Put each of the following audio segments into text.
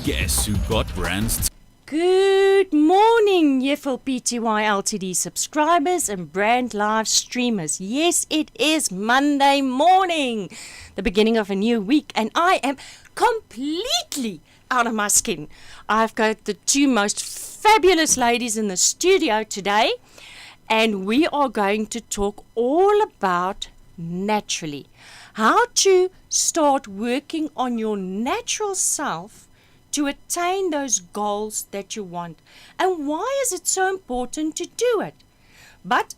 Guess who got brands? Good morning, Yeffel PTY Ltd subscribers and Brand Live streamers. Yes, it is Monday morning, the beginning of a new week, and I am completely out of my skin. I've got the two most fabulous ladies in the studio today, and we are going to talk all about naturally. How to start working on your natural self to attain those goals that you want. And why is it so important to do it? But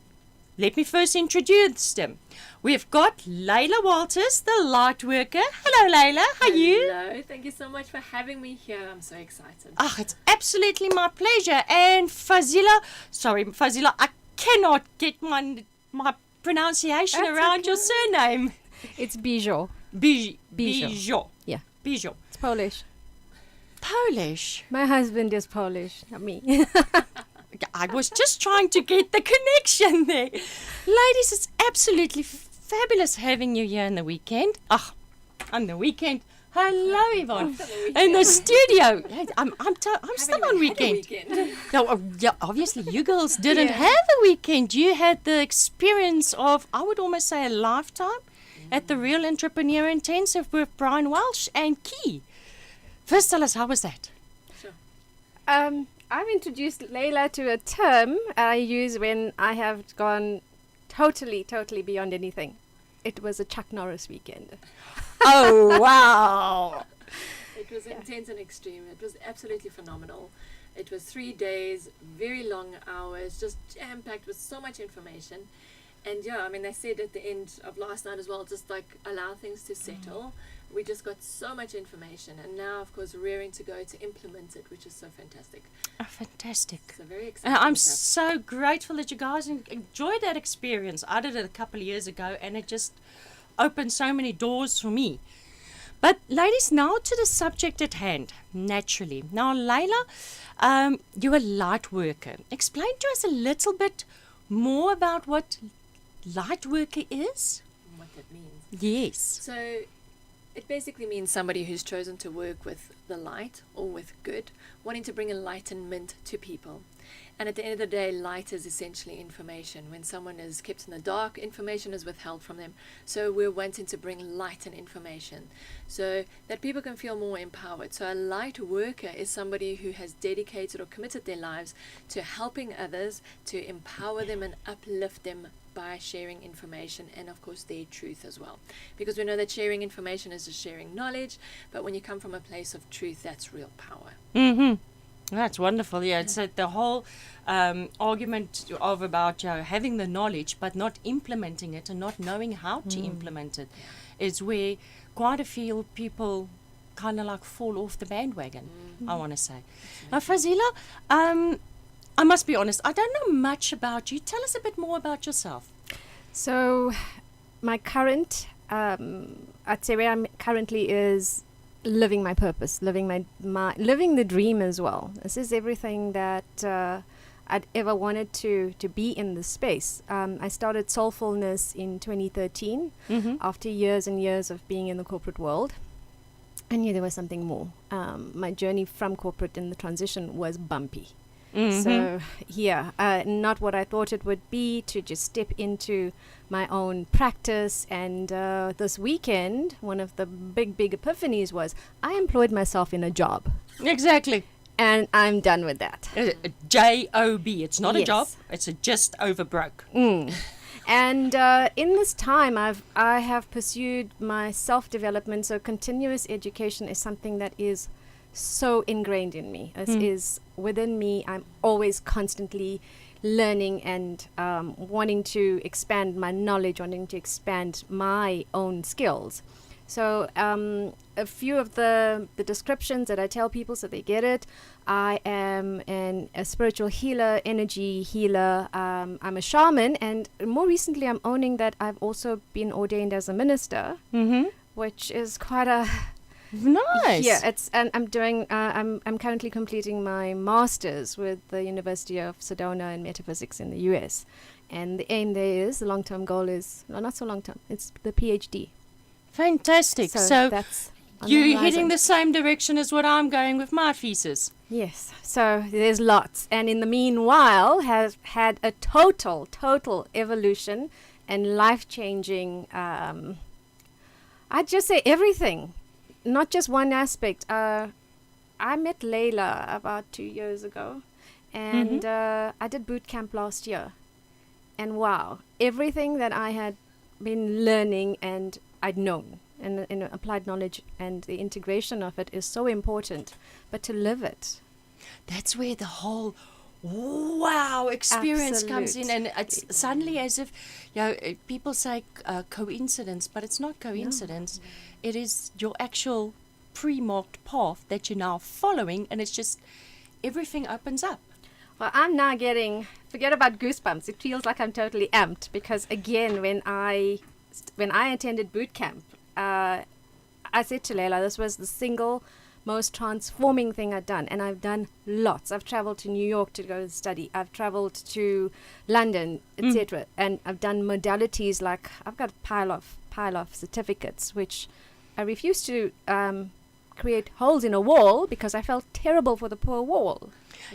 let me first introduce them. We've got Layla Walters, the light worker. Hello, Layla. How are you? Hello. Thank you so much for having me here. I'm so excited. It's absolutely my pleasure. And Fazila, I cannot get my pronunciation That's around okay. your surname. It's Bizior. Bizior. Yeah. Bizior. It's Polish. Polish. My husband is Polish, not me. I was just trying to get the connection there. Ladies, it's absolutely fabulous having you here on the weekend. On the weekend. Hello, Yvonne. In the studio. I'm still on weekend. No, obviously you girls didn't have a weekend. You had the experience of, I would almost say, a lifetime at the Real Entrepreneur Intensive with Brian Welsh and Key. First, tell us, how was that? Sure. I've introduced Layla to a term I use when I have gone totally beyond anything. It was a Chuck Norris weekend. Oh, wow. It was intense and extreme. It was absolutely phenomenal. It was 3 days, very long hours, just jam-packed with so much information. And they said at the end of last night as well, just like allow things to settle. We just got so much information, and now, of course, rearing to go to implement it, which is so fantastic. Fantastic. So very exciting. I'm stuff. so grateful that you guys enjoyed that experience. I did it a couple of years ago, and it just opened so many doors for me. But ladies, now to the subject at hand, naturally. Now, Layla, you're a light worker. Explain to us a little bit more about what light worker is. What that means. Yes. So it basically means somebody who's chosen to work with the light or with good, wanting to bring enlightenment to people. And at the end of the day, light is essentially information. When someone is kept in the dark, information is withheld from them. So we're wanting to bring light and information so that people can feel more empowered. So a light worker is somebody who has dedicated or committed their lives to helping others, to empower them and uplift them by sharing information and, of course, their truth as well. Because we know that sharing information is just sharing knowledge, but when you come from a place of truth, that's real power. Mm-hmm. That's wonderful. Yeah, it's the whole argument of about having the knowledge but not implementing it and not knowing how to implement it is where quite a few people kind of like fall off the bandwagon, I want to say. Now, Fazila, I must be honest, I don't know much about you. Tell us a bit more about yourself. So my current, I'd say where I'm currently is living my purpose, living living the dream as well. This is everything that I'd ever wanted to be in this space. I started Soulfulness in 2013 after years and years of being in the corporate world. I knew there was something more. My journey from corporate in the transition was bumpy. So not what I thought it would be, to just step into my own practice. And this weekend, one of the big epiphanies was I employed myself in a job. Exactly. And I'm done with that. J-O-B. It's not a Yes. job. It's a just over broke. And in this time, I have pursued my self-development. So continuous education is something that is so ingrained in me. This is within me. I'm always constantly learning and wanting to expand my knowledge, wanting to expand my own skills. So a few of the descriptions that I tell people so they get it. I am a spiritual healer, energy healer. I'm a shaman, and more recently I'm owning that I've also been ordained as a minister, which is quite a Nice. Yeah, and I'm doing. I'm currently completing my master's with the University of Sedona in metaphysics in the US, And the aim there is, the long-term goal is, no, not so long-term, it's the PhD. Fantastic. So that's on the you're horizon. heading the same direction as what I'm going with my thesis. Yes, so there's lots. And in the meanwhile, has had a total evolution and life-changing, I'd just say everything, not just one aspect. I met Layla about 2 years ago, and I did boot camp last year. And wow, everything that I had been learning and I'd known, and applied knowledge and the integration of it is so important, but to live it. That's where the whole wow experience comes in, and it's suddenly as if, people say coincidence, but it's not coincidence. No. It is your actual pre-marked path that you're now following, and it's just everything opens up. Well, I'm now getting, forget about goosebumps. It feels like I'm totally amped because, again, when I attended boot camp, I said to Layla, this was the single most transforming thing I've done. And I've done lots. I've traveled to New York to go study. I've traveled to London, etc. And I've done modalities like, I've got a pile of certificates, which I refuse to create holes in a wall because I felt terrible for the poor wall.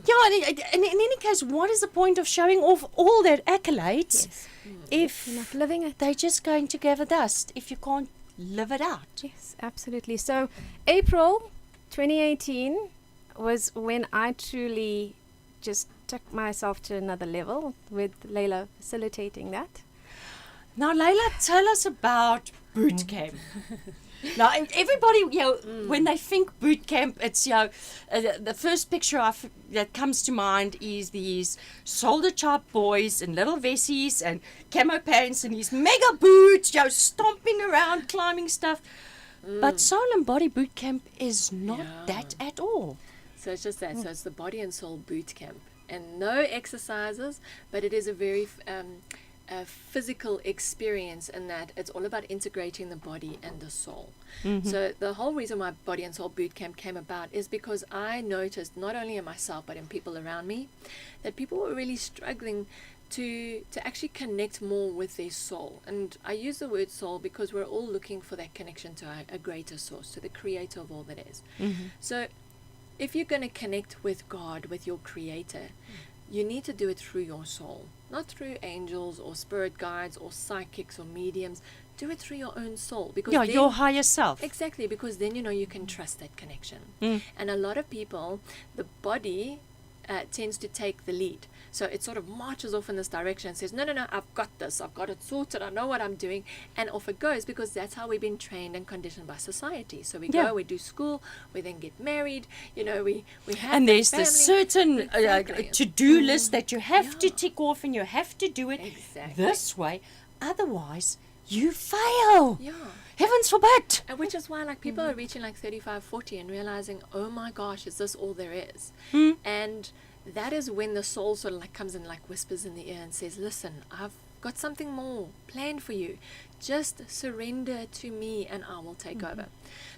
Yeah, and in any case, what is the point of showing off all that accolades if you're not living it? They're just going to gather dust if you can't live it out. Yes, absolutely. So April 2018 was when I truly just took myself to another level with Layla facilitating that. Now, Layla, tell us about boot camp. Now, everybody, when they think boot camp, it's, the first picture that comes to mind is these soldier-chopped boys in little vessies and camo pants and these mega boots, stomping around, climbing stuff. But soul and body boot camp is not that at all. So it's just that. So it's the body and soul boot camp. And no exercises, but it is a very a physical experience in that it's all about integrating the body and the soul. So the whole reason why Body and Soul Bootcamp came about is because I noticed, not only in myself but in people around me, that people were really struggling to actually connect more with their soul. And I use the word soul because we're all looking for that connection to a greater source, to the creator of all that is. So if you're going to connect with God, with your creator, you need to do it through your soul, not through angels or spirit guides or psychics or mediums. Do it through your own soul. Because then, your higher self. Exactly, because then you can trust that connection. And a lot of people, the body tends to take the lead. So it sort of marches off in this direction and says, no, I've got this, I've got it sorted, I know what I'm doing. And off it goes, because that's how we've been trained and conditioned by society. So we go, we do school, we then get married, we have and there's family. the certain to-do list that you have to tick off, and you have to do it this way. Otherwise, you fail. Yeah. Heavens forbid. And which is why people are reaching 35, 40 and realizing, oh my gosh, is this all there is? And that is when the soul sort of comes and whispers in the ear and says, listen, I've got something more planned for you. Just surrender to me and I will take over.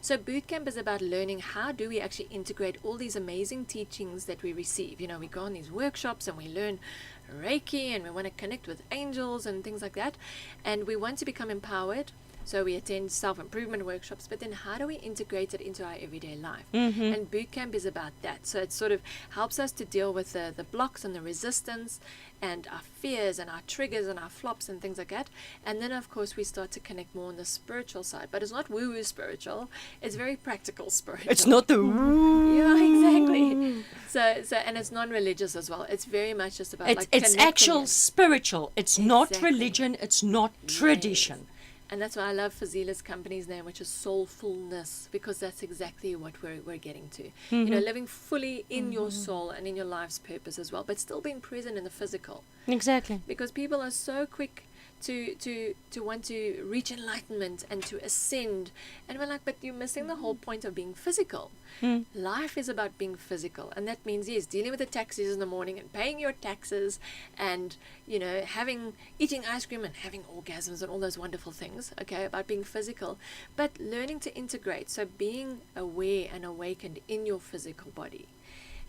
So boot camp is about learning how do we actually integrate all these amazing teachings that we receive. We go on these workshops and we learn Reiki and we want to connect with angels and things like that. And we want to become empowered. So we attend self-improvement workshops, but then how do we integrate it into our everyday life? And boot camp is about that. So it sort of helps us to deal with the blocks and the resistance and our fears and our triggers and our flops and things like that. And then, of course, we start to connect more on the spiritual side. But it's not woo-woo spiritual. It's very practical spiritual. It's not the woo. Yeah, exactly. So and it's non-religious as well. It's very much just about it's actual spiritual. It's not religion. It's not tradition. And that's why I love Fazila's company's name, which is Soulfulness, because that's exactly what we're getting to. Living fully in your soul and in your life's purpose as well, but still being present in the physical. Exactly. Because people are so quick to want to reach enlightenment and to ascend. And we're like, but you're missing the whole point of being physical. Life is about being physical. And that means, yes, dealing with the taxes in the morning and paying your taxes and, eating ice cream and having orgasms and all those wonderful things, about being physical. But learning to integrate, so being aware and awakened in your physical body.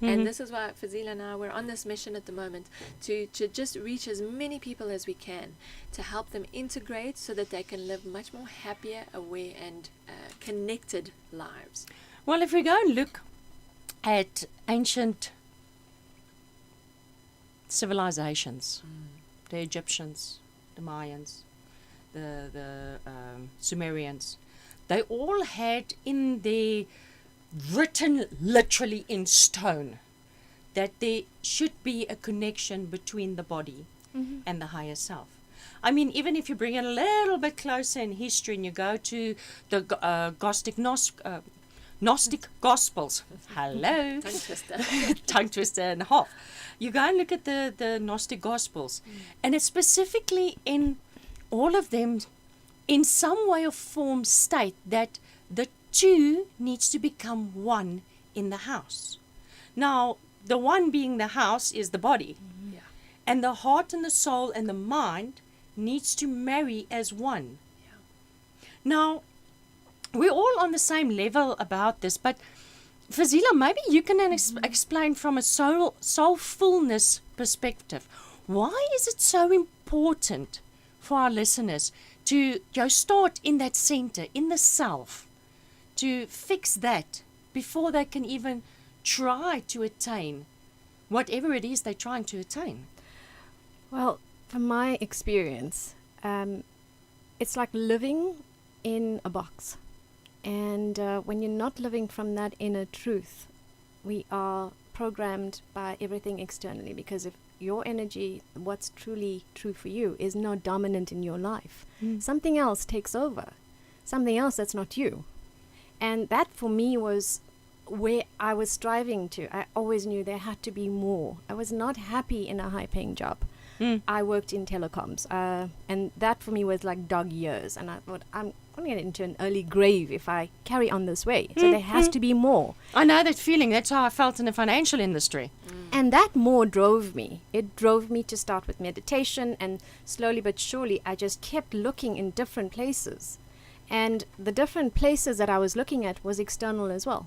And this is why Fazila and I, we're on this mission at the moment to just reach as many people as we can, to help them integrate so that they can live much more happier, aware, and connected lives. Well, if we go and look at ancient civilizations, the Egyptians, the Mayans, the Sumerians, they all had in their written literally in stone that there should be a connection between the body and the higher self. I mean, even if you bring it a little bit closer in history and you go to the Gnostic Gospels, hello, Tongue twister. tongue twister and a half. You go and look at the Gnostic Gospels, and it's specifically in all of them, in some way or form, state that the two needs to become one in the house. Now, the one being the house is the body, Yeah. and the heart and the soul and the mind needs to marry as one. Yeah. Now, we're all on the same level about this, but Fazila, maybe you can explain from a soulfulness perspective, why is it so important for our listeners to start in that center, in the self, to fix that before they can even try to attain whatever it is they're trying to attain? Well, from my experience, it's like living in a box. And when you're not living from that inner truth, we are programmed by everything externally, because if your energy, what's truly true for you, is not dominant in your life, something else takes over, something else that's not you. And that for me was where I was striving to. I always knew there had to be more. I was not happy in a high-paying job. I worked in telecoms, and that for me was like dog years. And I thought, I'm going to get into an early grave if I carry on this way. So there has to be more. I know that feeling. That's how I felt in the financial industry. And that more drove me. It drove me to start with meditation, and slowly but surely I just kept looking in different places. And the different places that I was looking at was external as well.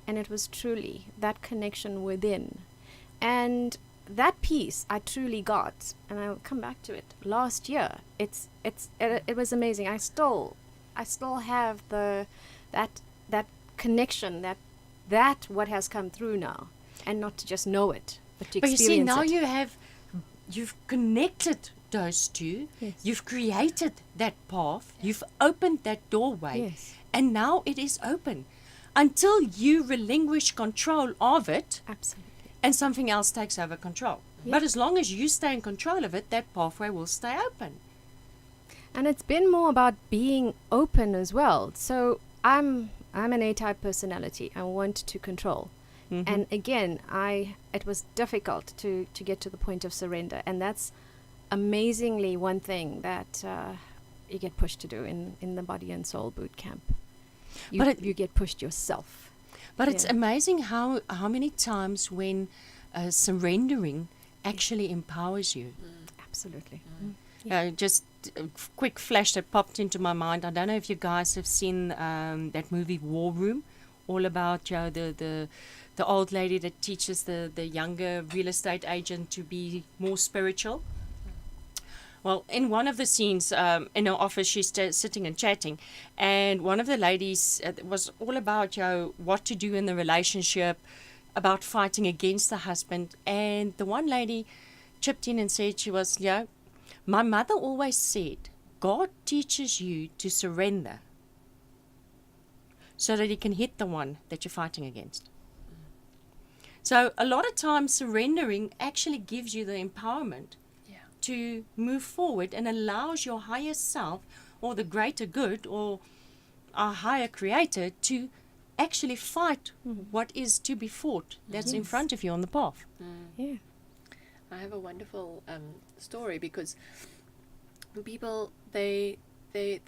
And it was truly that connection within. And that peace I truly got, and I'll come back to it, last year. It was amazing. I still have that connection, that what has come through now, and not to just know it, but to experience it. But you see, now you've connected those two. Yes. You've created that path. You've opened that doorway. Yes. And now it is open. Until you relinquish control of it, Absolutely. and something else takes over control. Yeah. But as long as you stay in control of it, that pathway will stay open. And it's been more about being open as well. So I'm an A-type personality. I want to control. And again, it was difficult to get to the point of surrender. And that's amazingly one thing that you get pushed to do in the Body and Soul boot camp. You get pushed yourself. But it's Yeah. amazing how many times when surrendering actually empowers you. Absolutely. Just a quick flash that popped into my mind. I don't know if you guys have seen that movie War Room, all about the old lady that teaches the younger real estate agent to be more spiritual. Well, in one of the scenes in her office, she's sitting and chatting, and one of the ladies was all about what to do in the relationship, about fighting against the husband. And the one lady chipped in and said, she was, my mother always said, God teaches you to surrender so that he can hit the one that you're fighting against. So a lot of times surrendering actually gives you the empowerment to move forward and allows your higher self or the greater good or our higher creator to actually fight what is to be fought that's in front of you on the path. Yeah. I have a wonderful story, because people they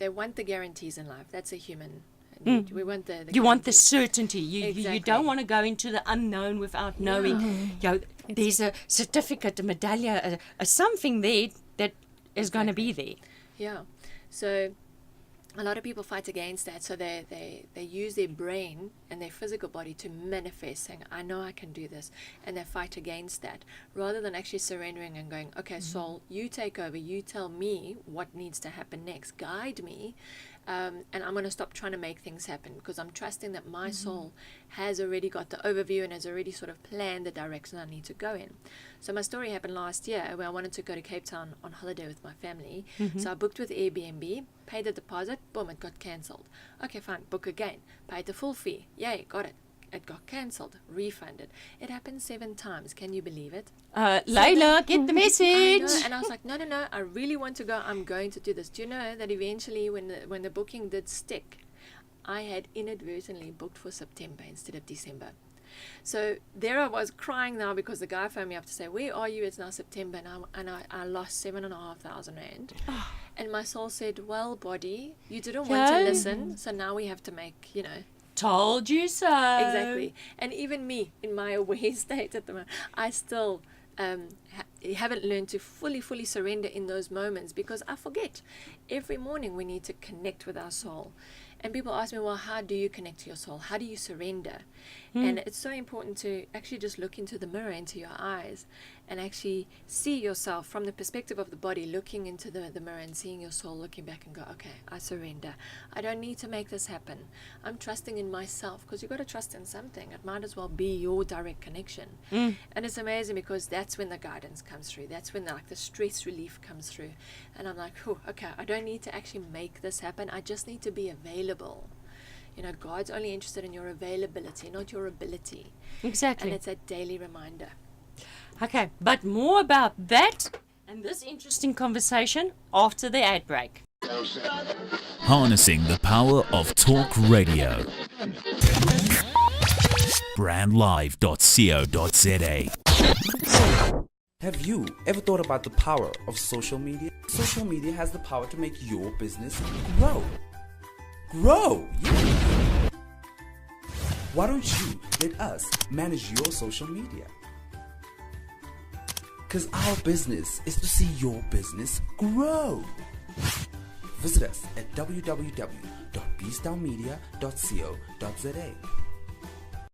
want the guarantees in life. That's a human need. We want the You want the guarantees. certainty. You Exactly. don't want to go into the unknown without knowing. There's a certificate, a medallion, a something there that is going to be there. Yeah. So a lot of people fight against that, so they use their brain and their physical body to manifest, saying, I know I can do this, and they fight against that, rather than actually surrendering and going, okay, soul, you take over, you tell me what needs to happen next, guide me, and I'm going to stop trying to make things happen, because I'm trusting that my soul has already got the overview and has already sort of planned the direction I need to go in. So my story happened last year, where I wanted to go to Cape Town on holiday with my family. So I booked with Airbnb, paid the deposit, boom, it got cancelled. Okay, fine, book again, paid the full fee, yay, got it. It got cancelled, refunded. It happened 7 times. Can you believe it? Layla, get the message. I know, and I was like, no, I really want to go. I'm going to do this. Do you know that eventually when the booking did stick, I had inadvertently booked for September instead of December. So there I was crying now, because the guy phoned me up to say, where are you? It's now September, and I lost 7,500 rand. And my soul said, well, body, you didn't want to listen, so now we have to make, Told you so. Exactly. And even me, in my aware state at the moment, I still haven't learned to fully surrender in those moments, because I forget. Every morning we need to connect with our soul. And people ask me, well, how do you connect to your soul? How do you surrender? And it's so important to actually just look into the mirror, into your eyes, and actually see yourself from the perspective of the body, looking into the mirror and seeing your soul looking back and go, okay, I surrender. I don't need to make this happen. I'm trusting in myself, because you've got to trust in something. It might as well be your direct connection. And it's amazing, because that's when the guidance comes through. That's when the stress relief comes through. And I'm like, okay, I don't need to actually make this happen. I just need to be available. God's only interested in your availability, not your ability. Exactly. And it's a daily reminder. Okay, but more about that and this interesting conversation after the ad break. Harnessing the power of talk radio. brandlive.co.za. Have you ever thought about the power of social media? Social media has the power to make your business grow. Yeah. Why don't you let us manage your social media? Because our business is to see your business grow. Visit us at www.beastownmedia.co.za.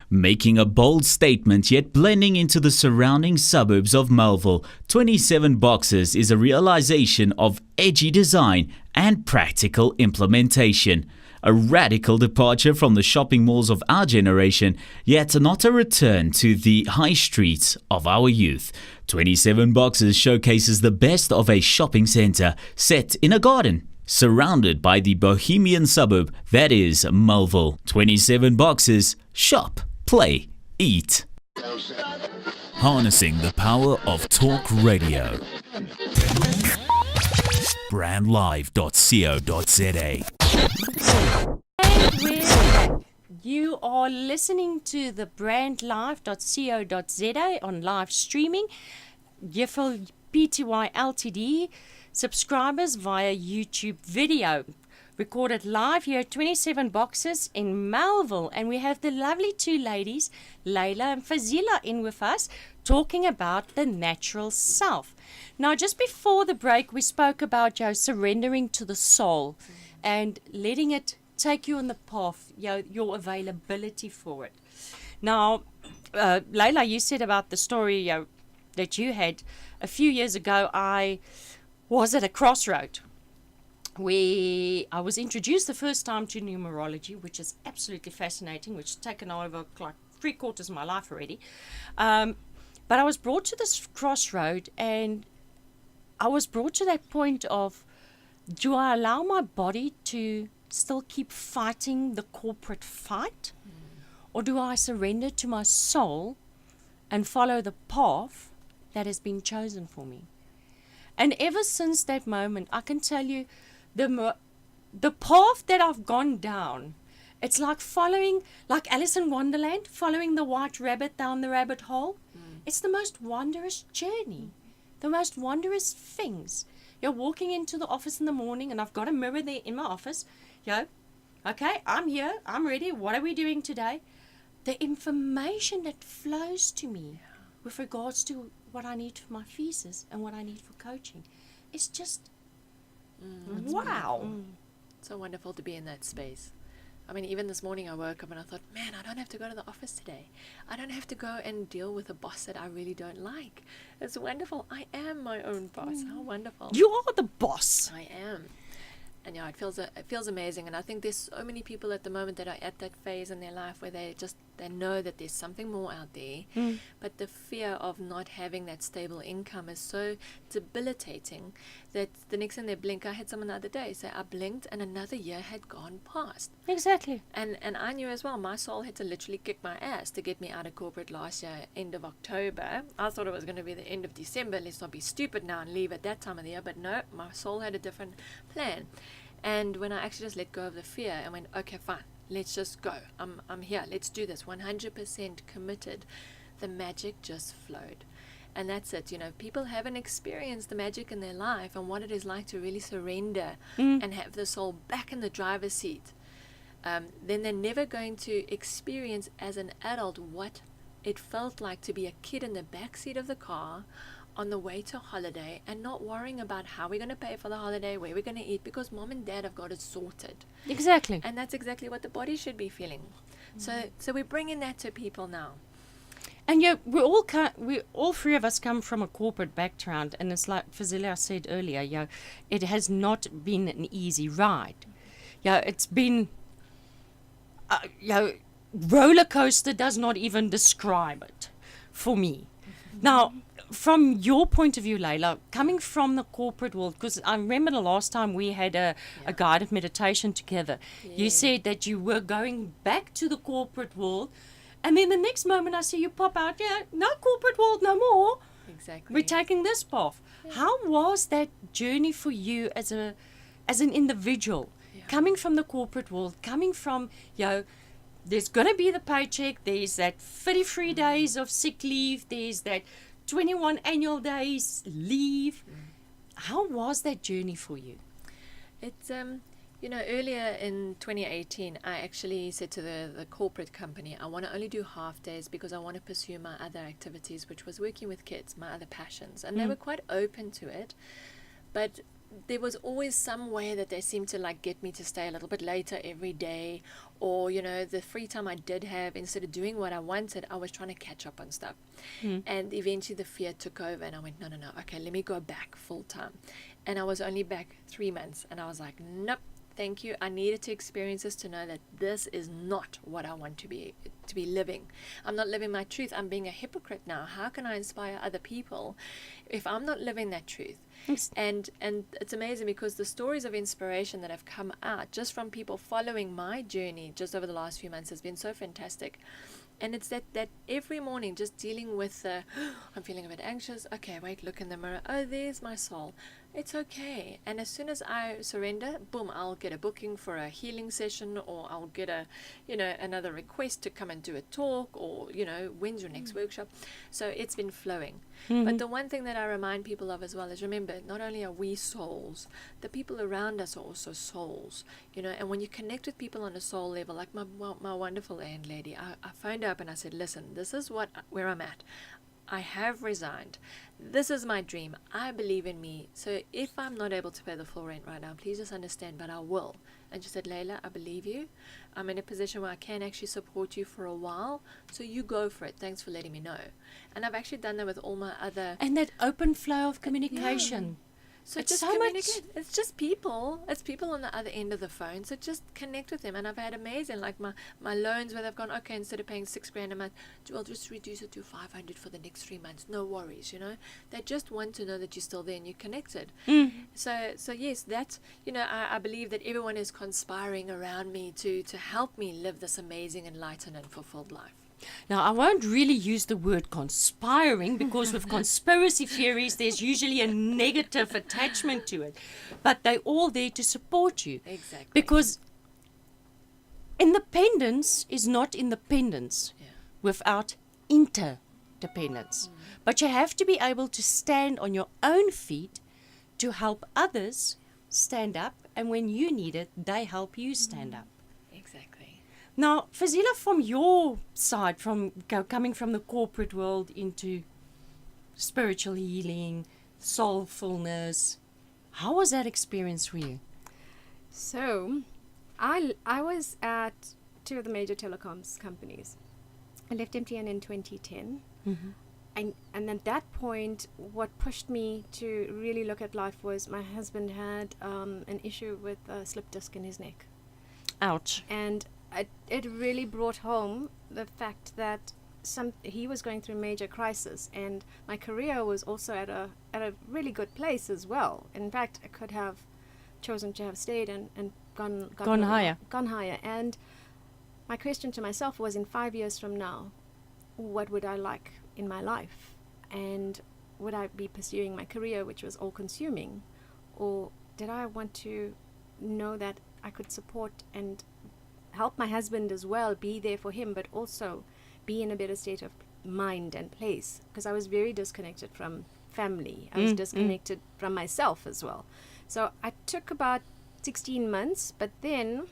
Making a bold statement yet blending into the surrounding suburbs of Melville, 27 Boxes is a realization of edgy design and practical implementation. A radical departure from the shopping malls of our generation, yet not a return to the high streets of our youth. 27 Boxes showcases the best of a shopping centre set in a garden, surrounded by the bohemian suburb that is Melville. 27 Boxes, shop, play, eat. Harnessing the power of talk radio. brandlive.co.za. And we're back. You are listening to the brandlive.co.za on live streaming. Yvonne Pty Ltd subscribers via YouTube video. Recorded live here at 27 Boxes in Melville, and we have the lovely 2 ladies, Layla and Fazila, in with us, talking about the natural self. Now, just before the break, we spoke about surrendering to the soul and letting it take you on the path, your availability for it. Now, Layla, you said about the story that you had a few years ago. I was at a crossroad where I was introduced the first time to numerology, which is absolutely fascinating, which has taken over like 3/4 of my life already. But I was brought to this crossroad, and I was brought to that point of, do I allow my body to still keep fighting the corporate fight? Or do I surrender to my soul and follow the path that has been chosen for me? And ever since that moment, I can tell you, the path that I've gone down, it's like following, like Alice in Wonderland, following the white rabbit down the rabbit hole. It's the most wondrous journey, the most wondrous things. You're walking into the office in the morning, and I've got a mirror there in my office. Okay, I'm here, I'm ready, what are we doing today? The information that flows to me with regards to what I need for my thesis and what I need for coaching, it's just wow. So wonderful to be in that space. I mean, even this morning I woke up and I thought, man, I don't have to go to the office today. I don't have to go and deal with a boss that I really don't like. It's wonderful. I am my own boss. How wonderful. You are the boss. I am. And yeah, it feels amazing. And I think there's so many people at the moment that are at that phase in their life where they know that there's something more out there, but the fear of not having that stable income is so debilitating that the next time they blink, I had someone the other day say, I blinked and another year had gone past. Exactly. And I knew as well, my soul had to literally kick my ass to get me out of corporate last year, end of October. I thought it was going to be the end of December. Let's not be stupid now and leave at that time of the year. But no, my soul had a different plan. And when I actually just let go of the fear and went, okay, fine, let's just go. I'm here. Let's do this. 100% committed. The magic just flowed. And that's it. You know, people haven't experienced the magic in their life and what it is like to really surrender and have the soul back in the driver's seat. Then they're never going to experience as an adult what it felt like to be a kid in the back seat of the car on the way to holiday and not worrying about how we're going to pay for the holiday, where we're going to eat, because mom and dad have got it sorted. Exactly. And that's exactly what the body should be feeling. So we're bringing that to people now. And we all three of us come from a corporate background, and it's like Fazila said earlier, it has not been an easy ride. It's been, roller coaster does not even describe it for me. Now, from your point of view, Layla, coming from the corporate world, because I remember the last time we had a guided meditation together, you said that you were going back to the corporate world, and then the next moment I see you pop out, no corporate world no more. Exactly. We're taking this path. How was that journey for you as an individual, coming from the corporate world, coming from, there's going to be the paycheck, there's that 33 days of sick leave, there's that 21 annual days leave. How was that journey for you? It's, earlier in 2018, I actually said to the corporate company, I want to only do half days because I want to pursue my other activities, which was working with kids, my other passions. And they were quite open to it. But there was always some way that they seemed to get me to stay a little bit later every day, or the free time I did have, instead of doing what I wanted, I was trying to catch up on stuff. And eventually the fear took over and I went, no, okay, let me go back full time. And I was only back 3 months and I was like, nope, thank you. I needed to experience this to know that this is not what I want to be living. I'm not living my truth. I'm being a hypocrite now. How can I inspire other people if I'm not living that truth? And it's amazing because the stories of inspiration that have come out just from people following my journey just over the last few months has been so fantastic. And it's that every morning just dealing with I'm feeling a bit anxious. Okay, wait, look in the mirror. Oh, there's my soul. It's okay. And as soon as I surrender, boom, I'll get a booking for a healing session, or I'll get another request to come and do a talk, or, when's your next workshop? So it's been flowing. But the one thing that I remind people of as well is, remember, not only are we souls, the people around us are also souls, and when you connect with people on a soul level, like my wonderful landlady, I phoned her up and I said, listen, this is where I'm at. I have resigned. This is my dream. I believe in me. So if I'm not able to pay the full rent right now, please just understand, but I will. And she said, Layla, I believe you. I'm in a position where I can actually support you for a while. So you go for it. Thanks for letting me know. And I've actually done that with all my other... And that open flow of communication. So it's just so communicate. It's just people. It's people on the other end of the phone. So just connect with them. And I've had amazing, like my loans where they've gone, okay, instead of paying $6,000 a month, I'll just reduce it to $500 for the next 3 months. No worries, They just want to know that you're still there and you're connected. So yes, that's, I believe that everyone is conspiring around me to help me live this amazing, enlightened and fulfilled life. Now, I won't really use the word conspiring because with conspiracy theories, there's usually a negative attachment to it. But they're all there to support you. Exactly. Because independence is not independence without interdependence. But you have to be able to stand on your own feet to help others stand up. And when you need it, they help you stand up. Exactly. Now, Fazila, from your side, from coming from the corporate world into spiritual healing, soulfulness, how was that experience for you? So, I was at two of the major telecoms companies. I left MTN in 2010. Mm-hmm. And at that point, what pushed me to really look at life was my husband had an issue with a slip disc in his neck. Ouch. And it really brought home the fact that he was going through a major crisis, and my career was also at a really good place as well. In fact, I could have chosen to have stayed and gone higher. And my question to myself was, in 5 years from now, what would I like in my life? And would I be pursuing my career, which was all consuming, or did I want to know that I could support and help my husband as well, be there for him, but also be in a better state of mind and place? Because I was very disconnected from family. I was disconnected from myself as well. So I took about 16 months, but then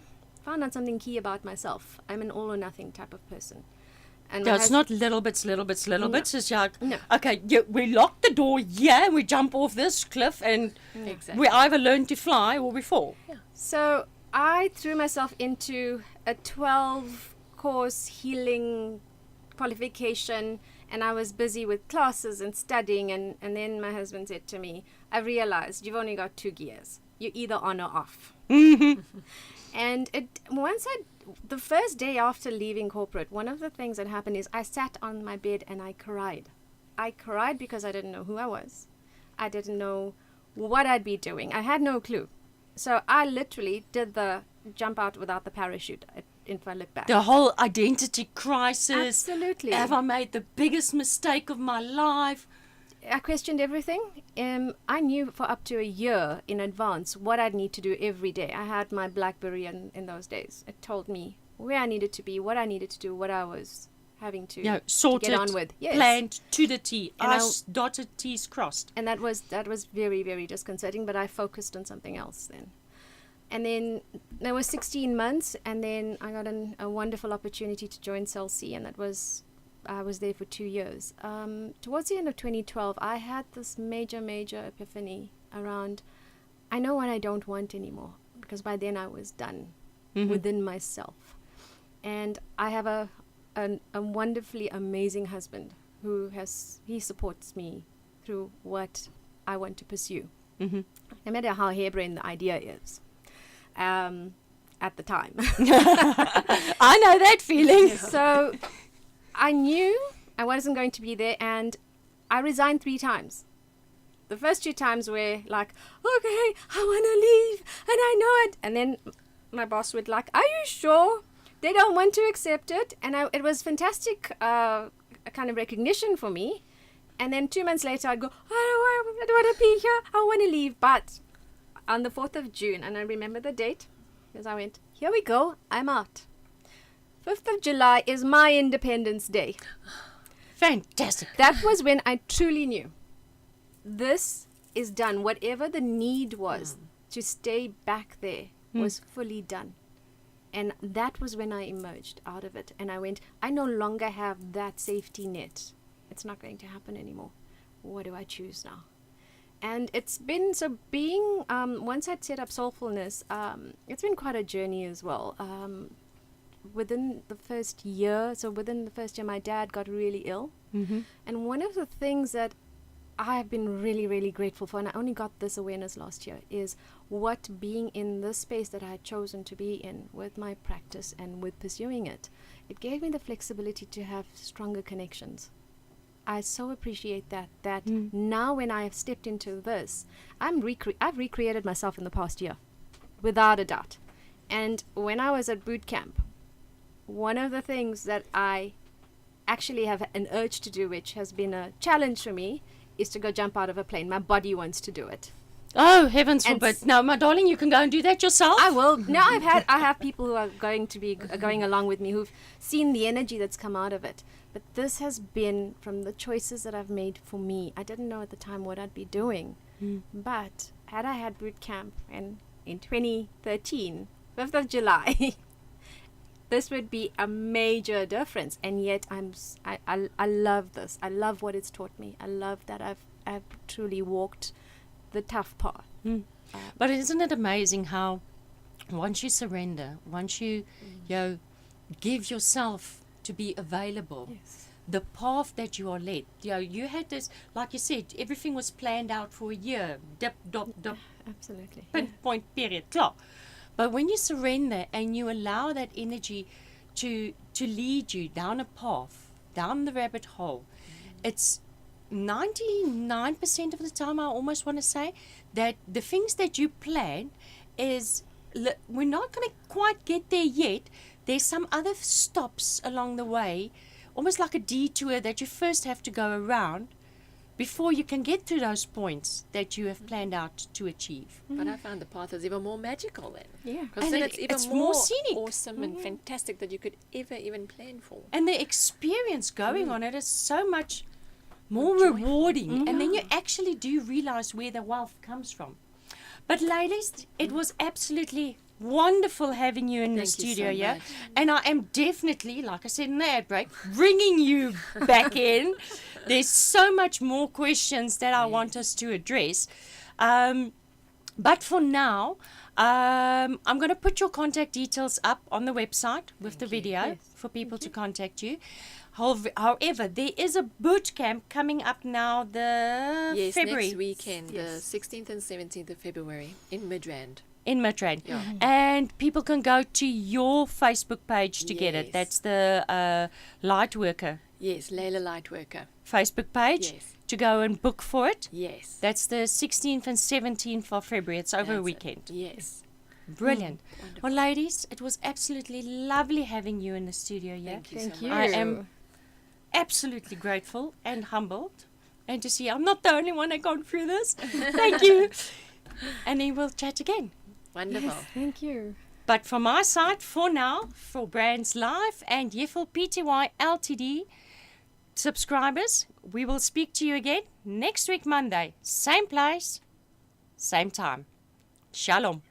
found out something key about myself. I'm an all or nothing type of person. And No, it's not little bits. It's like, No. okay, we lock the door here and we jump off this cliff and Exactly. we either learn to fly or we fall. So I threw myself into a 12-course healing qualification, and I was busy with classes and studying, and then my husband said to me, I realized you've only got 2 gears. You're either on or off. And the first day after leaving corporate, one of the things that happened is I sat on my bed and I cried. I cried because I didn't know who I was. I didn't know what I'd be doing. I had no clue. So I literally did the jump out without the parachute, if I look back. The whole identity crisis. Absolutely. Have I made the biggest mistake of my life? I questioned everything. I knew for up to a year in advance what I'd need to do every day. I had my BlackBerry in those days. It told me where I needed to be, what I needed to do, what I was having to Sorted, get on with. Yes. planned to the T. And I's dotted, T's crossed. And that was very, very disconcerting, but I focused on something else then. And then there was 16 months, and then I got a wonderful opportunity to join Cell C, and I was there for 2 years. Towards the end of 2012, I had this major epiphany around, I know what I don't want anymore, because by then I was done within myself. And I have a wonderfully amazing husband he supports me through what I want to pursue. Mm-hmm. No matter how harebrained the idea is. At the time. I know that feeling. So I knew I wasn't going to be there, and I resigned 3 times. The first 2 times were like, okay, I want to leave, and I know it. And then my boss would like, are you sure? They don't want to accept it. And it was fantastic a kind of recognition for me. And then 2 months later, I'd go, I don't want to be here. I want to leave. But on the 4th of June, and I remember the date, because I went, here we go, I'm out. 5th of July is my Independence Day. Fantastic. That was when I truly knew this is done. Whatever the need was to stay back there was fully done. And that was when I emerged out of it. And I went, I no longer have that safety net. It's not going to happen anymore. What do I choose now? And it's been, so being, once I'd set up Soulfulness, it's been quite a journey as well. Within the first year, my dad got really ill. Mm-hmm. And one of the things that I have been really, really grateful for, and I only got this awareness last year, is what being in this space that I had chosen to be in with my practice and with pursuing it, it gave me the flexibility to have stronger connections. I so appreciate that now when I have stepped into this, I've recreated myself in the past year, without a doubt. And when I was at boot camp, one of the things that I actually have an urge to do, which has been a challenge for me, is to go jump out of a plane. My body wants to do it. Oh, heavens And forbid. No, my darling, you can go and do that yourself. I will. No, I have people who are going to be going along with me who've seen the energy that's come out of it. But this has been from the choices that I've made for me. I didn't know at the time what I'd be doing. But had I had boot camp in 2013, 5th of July, this would be a major difference. And yet I love this. I love what it's taught me. I love that I've truly walked the tough path. But isn't it amazing how once you surrender, once you know, give yourself to be available, Yes. the path that you are led. You know, you had this, like you said, everything was planned out for a year. Dip, dop, dip, Absolutely. pinpoint, period, klar. But when you surrender and you allow that energy to lead you down a path, down the rabbit hole, it's 99% of the time, I almost want to say, that the things that you plan is, we're not going to quite get there yet. There's some other stops along the way, almost like a detour that you first have to go around before you can get to those points that you have planned out to achieve. But I found the path is even more magical then. Yeah. Because And then it's it's even more more scenic. awesome and fantastic that you could ever even plan for. And the experience going on it is so much more Joyful. rewarding. And then you actually do realize where the wealth comes from. But ladies, it was absolutely wonderful having you in the Thank you studio, so yeah? much. And I am definitely, like I said in the ad break, bringing you back in. There's so much more questions that I want us to address. But for now, I'm going to put your contact details up on the website with the video for people to contact you. However, there is a boot camp coming up now, the Yes, February. next weekend, Yes. the 16th and 17th of February in Midrand. In Midrand. Yeah. And people can go to your Facebook page to get it. Yes. That's the Light Worker Yes, Layla Lightworker. Facebook page Yes. to go and book for it. Yes. That's the 16th and 17th of February. It's over a That's it. weekend. Yes. Brilliant. Wonderful. Well, ladies, it was absolutely lovely having you in the studio here. Thank you Thank so you. much. I am absolutely grateful and humbled. And to see I'm not the only one that gone through this. Thank you. And then we'll chat again. Wonderful. Yes, thank you. But from my side, for now, for Brands Live and Yvonne Pty Ltd subscribers, we will speak to you again next week, Monday. Same place, same time. Shalom.